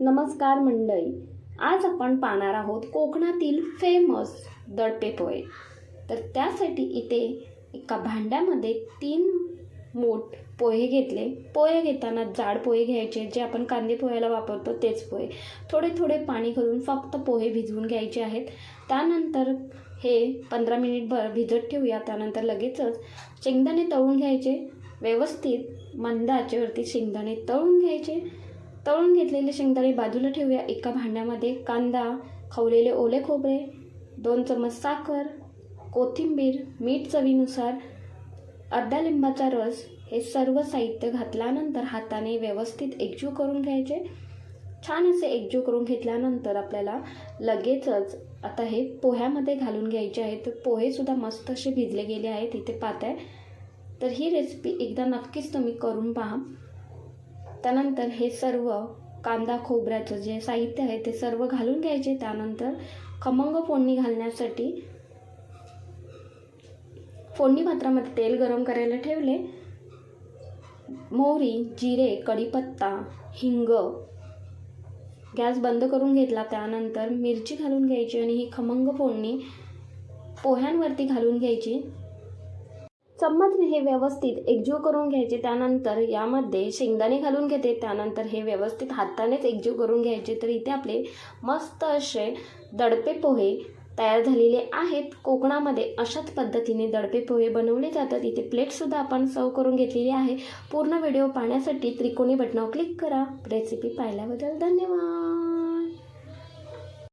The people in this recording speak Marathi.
नमस्कार मंडळी, आज आपण पाहणार आहोत कोकणातील फेमस दडपे पोहे। तर त्यासाठी इथे एका भांड्यामध्ये 3 मोठ पोहे घेतले। पोहे घेताना जाड पोहे घ्यायचे, जे आपण कांदे पोह्याला वापरतो तेच पोहे। थोडे थोडे पाणी घालून फक्त पोहे भिजवून घ्यायचे आहेत। त्यानंतर हे 15 मिनिटभर भिजत ठेवूया। त्यानंतर लगेचच शेंगदाणे तळून घ्यायचे। व्यवस्थित मंद आचेवरती शेंगदाणे तळून घ्यायचे। तळून घेतलेले शेंगदाणे बाजूला ठेवूया। एका भांड्यामध्ये कांदा, खवलेले ओले खोबरे, 2 चमच साखर, कोथिंबीर, मीठ चवीनुसार, अर्धा लिंबाचा रस, हे सर्व साहित्य घातल्यानंतर हाताने व्यवस्थित एकजीव करून घ्यायचे। छान असे एकजीव करून घेतल्यानंतर आपल्याला लगेचच आता हे पोह्यामध्ये घालून घ्यायचे आहेत। तर पोहेसुद्धा मस्त असे भिजले गेले आहेत, इथे पाहताय। तर ही रेसिपी एकदा नक्कीच तुम्ही करून पहा। त्यानंतर हे सर्व कांदा खोबऱ्याचं जे साहित्य आहे ते सर्व घालून घ्यायचे। त्यानंतर खमंग फोडणी घालण्यासाठी फोडणी पात्रामध्ये तेल गरम करायला ठेवले। मोहरी, जिरे, कढीपत्ता, हिंग, गॅस बंद करून घेतला। त्यानंतर मिरची घालून घ्यायची आणि ही खमंग फोडणी पोह्यांवरती घालून घ्यायची। चम्मचने हे व्यवस्थित एकजीव करून घ्यायचे। त्यानंतर यामध्ये शेंगदाणे घालून घेते। त्यानंतर हे व्यवस्थित हातानेच एकजीव करून घ्यायचे। तर इथे आपले मस्त असे दडपे पोहे तयार झालेले आहेत। कोकणामध्ये अशाच पद्धतीने दडपे पोहे बनवले जातात। इथे प्लेटसुद्धा आपण सर्व करून घेतलेली आहे। पूर्ण व्हिडिओ पाहण्यासाठी त्रिकोणी बटनावर क्लिक करा। रेसिपी पाहिल्याबद्दल धन्यवाद।